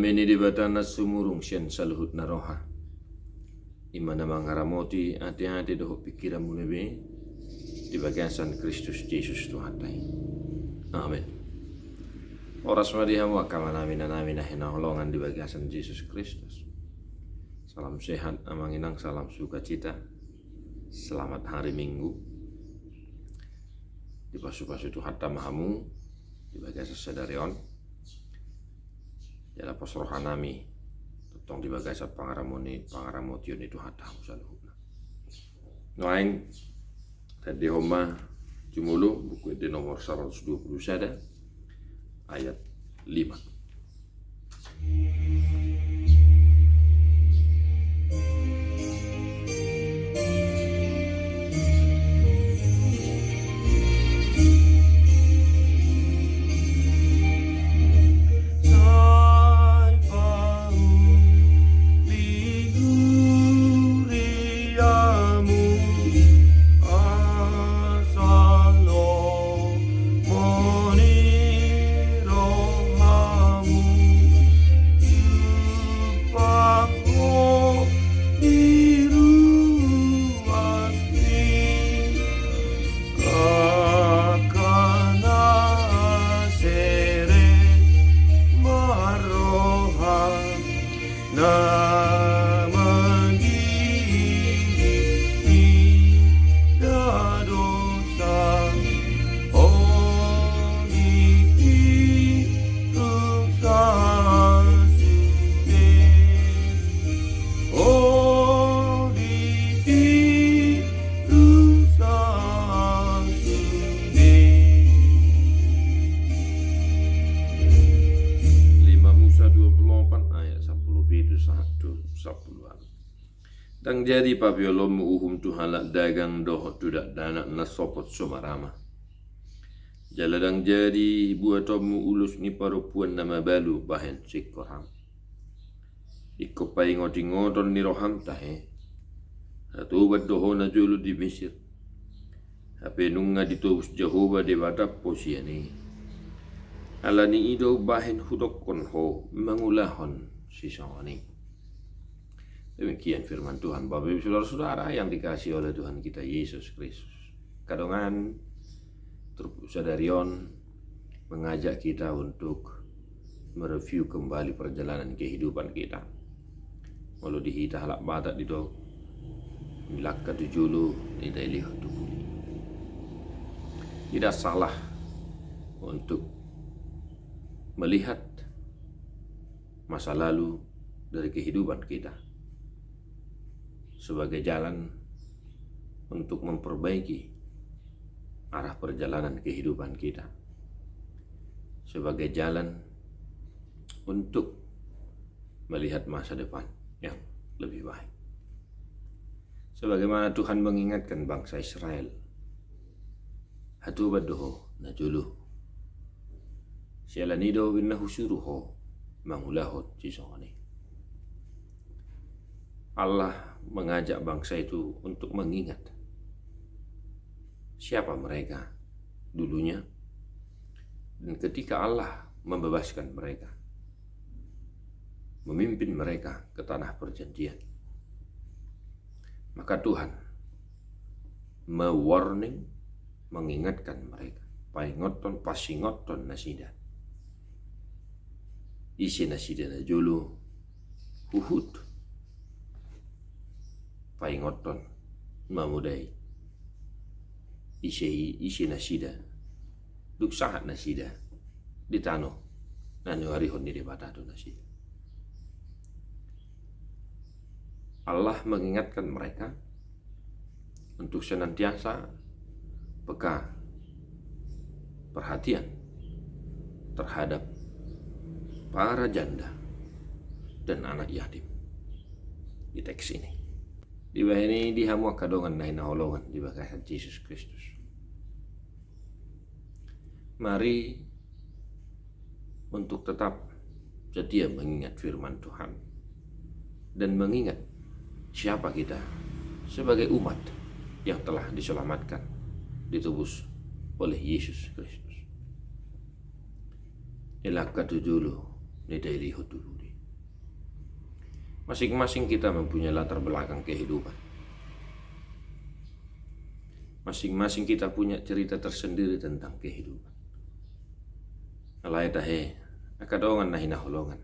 Amin di batana sumurung sien saluhut naroha. Imana mangaramoti hati-hati doh pikiran mulebe di bagian San Kristus Yesus Tuhan. Amin. Oras madihamu akamana mina hinaholongan di bagian San Yesus Kristus. Salam sehat amanginang, salam sukacita. Selamat hari Minggu. Di pasu-pasu Tuhan tamahamu di bagian sesadarion. Jala posrohanami tong di bagai sa pangaramoti itu hatamu saluhuna. Noaing tadi homa jumulu buku di nomor 120 sada ayat 5. Tang jadi papiolomu uhum tuhalak dagang doh tudak danak nasopot somarama. Jaladang jadi buatomu ulus ni parupuan nama balu bahen sikoram. Iko pai ngoti ngoton ni roham tahe. Hatu bat doho na julu di Mesir. Hape nunga ditobus Jehovah de batap posiani. Alani ido bahen hudokon ho mangulahon sisawani. Demikian firman Tuhan, Bapak Ibu Saudara-saudara yang dikasihi oleh Tuhan kita Yesus Kristus. Kadongan Sadarion mengajak kita untuk mereview kembali perjalanan kehidupan kita. Walau dihita halak batak dito, milaka tujulu tidak lihat tukuli. Tidak salah untuk melihat masa lalu dari kehidupan kita sebagai jalan untuk memperbaiki arah perjalanan kehidupan kita, sebagai jalan untuk melihat masa depan yang lebih baik. Sebagaimana Tuhan mengingatkan bangsa Israel, hatu badoho najulu sialanido winnahu suruho mangulahot cisongani. Allah mengajak bangsa itu untuk mengingat siapa mereka dulunya, dan ketika Allah membebaskan mereka, memimpin mereka ke tanah perjanjian, maka Tuhan mewarning, mengingatkan mereka, paingoton pasingoton nasida isi nasida na julu huhud paingoton mamudai isi nasida duk sahat nasida ditano nanu harihon di batatu nasida. Allah mengingatkan mereka untuk senantiasa peka perhatian terhadap para janda dan anak yatim. Di teks ini di bawah ini dihamu kadongan naina holongan di bawah Yesus Kristus. Mari untuk tetap setia mengingat firman Tuhan dan mengingat siapa kita sebagai umat yang telah diselamatkan, ditebus oleh Yesus Kristus. Elakatu dulu nidai huduli. Masing-masing kita mempunyai latar belakang kehidupan. Masing-masing kita punya cerita tersendiri tentang kehidupan. Alai tahe, akadongan nahi naholongan.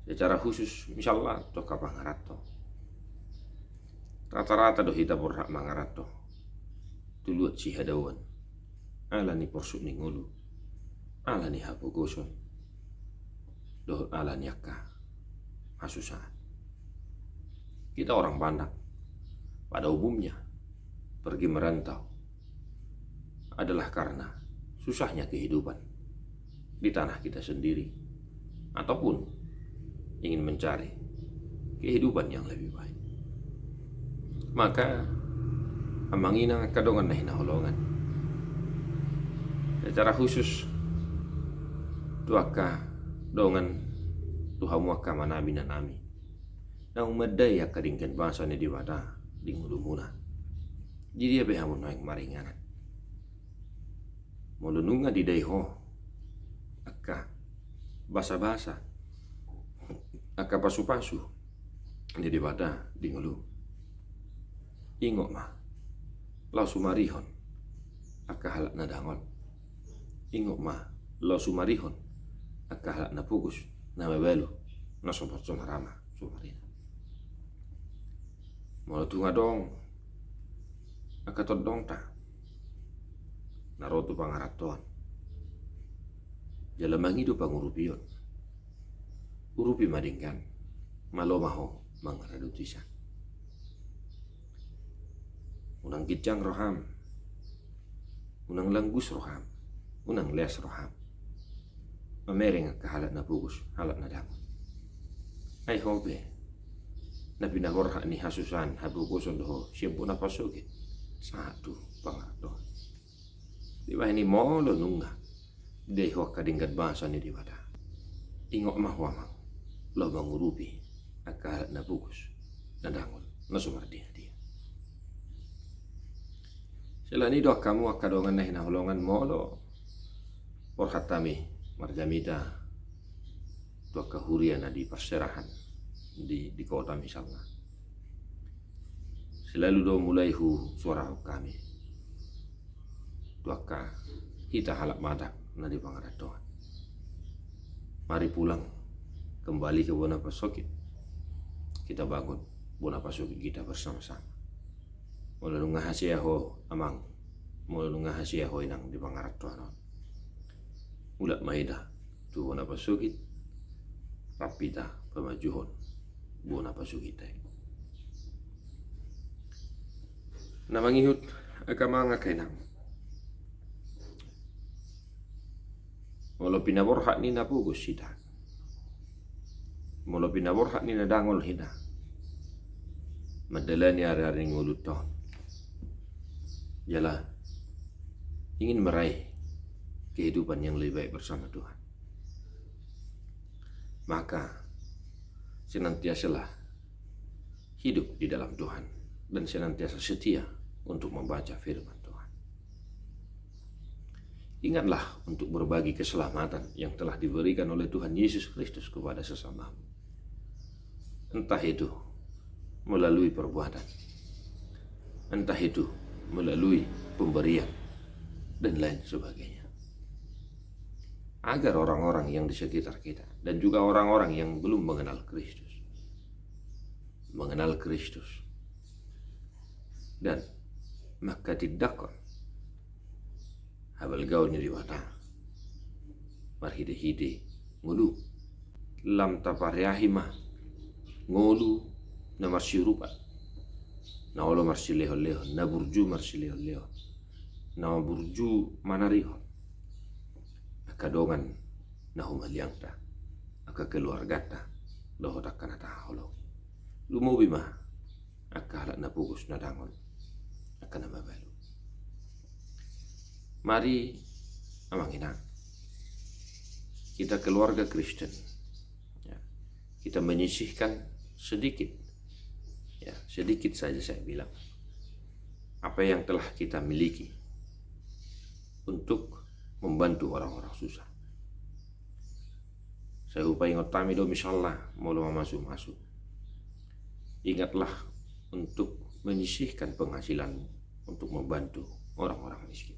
Secara khusus, misalnya to kapangarato. Rata-rata do hita borhak mangarato. Tuluat si hadawan. Ala ni porsuk ni ngulu. Ala ni hapo goson. Do ala ni akka. Asusah. Kita orang Batak. Pada umumnya, pergi merantau adalah karena susahnya kehidupan di tanah kita sendiri, ataupun ingin mencari kehidupan yang lebih baik. Maka amangina kadongan nahi naholongan. Secara khusus tuaka dongan tuhamu akka manami nanami. Nang medai akadingkan bahasa ni diwada di ngulumuna. Jadi dia behamun naik maringanan. Mulununga di daiho akka basa-basa akka pasu-pasu di diwada di ngulu. Ingok mah lau sumarihon akka halak na dangol. Ingok mah lau sumarihon akka halak na pugus na mebelu na sompot somarama sumarina. Mulutunga dong akatot dong ta naroto pangaratoan jalamang hidup pangurupion urupi madingkan malo maho mangaradutisan unang gijang roham unang langgus roham unang les roham mamereng kahalat na pugus halat na damon ay hobe na pinahorha ni hasusan habukuson doho siyempo na pasugit satu pangato. Di ba ini molo nunga deho kadingkat bahasa ni diwada. Ingok mahwamang lo mangurupi akalat na bukus na dangol na sumardi dia. Sila ni doa kamu akadongan na hinaholongan molo porhatami marjamida doa kahurian na di perserahan di kota misalnya. Selalu do mulai suara kami. Tuaka kita halak madak na di pangaratoan. Mari pulang kembali ke Bona Pasokit. Kita bangun Bona Pasokit kita bersama-sama. Mula nunga hasia ho amang. Mula nunga hasia ho inang di pangaratoan. Ulat maida tu Bona Pasokit. Rapita pemajuhon Bona Pasokit. Namangihut akamanga kainang. Molo pinaborhak ni napugus sida. Molo pinaborhak ni nadangol hida. Madalani ari-ari ngulut tahun. Ialah ingin meraih kehidupan yang lebih baik bersama Tuhan. Maka senantiasalah hidup di dalam Tuhan dan senantiasa setia untuk membaca firman Tuhan. Ingatlah untuk berbagi keselamatan yang telah diberikan oleh Tuhan Yesus Kristus kepada sesamamu. Entah itu melalui perbuatan, entah itu melalui pemberian, dan lain sebagainya. Agar orang-orang yang di sekitar kita dan juga orang-orang yang belum mengenal Kristus mengenal Kristus. Dan maka tidakon habal gaun ni diwata marhide-hide ngulu lam taparyahima ngulu na marsirupa na olo marsileho-leho na burju marsileho-leho na burju manariho akadongan na humaliangta aka keluargata doho takkan ataholo lumobi mah akalat na pugus na dangol akan mabalu. Mari amang ina kita keluarga Kristen ya, kita menyisihkan sedikit ya, sedikit saja saya bilang apa yang telah kita miliki untuk membantu orang-orang susah. Saya upai ngotami do misalnya mau masuk. Ingatlah untuk menyisihkan penghasilanmu untuk membantu orang-orang miskin.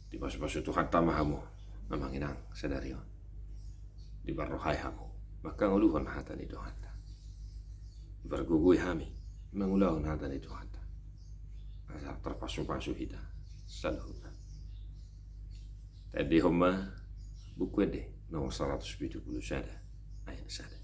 Di pasu-pasu Tuhan tamahamu memang inang sadario. Di barohai hamu maka nguluhon hata ni Tuhan. Di bargugui hami mengulahon hata ni Tuhan. Asal terpasu-pasu hita saluhuna. Tadi homa buku deh nomor 170 sada ayat sada.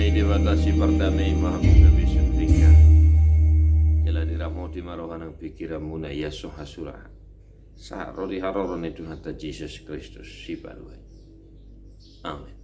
Dibatasi perdamai mahamu bisuntingnya jala diramoti marohanang pikiranmu na yaso hasura sa roli haroron itu hata Jesus Kristus si paruai. Amin.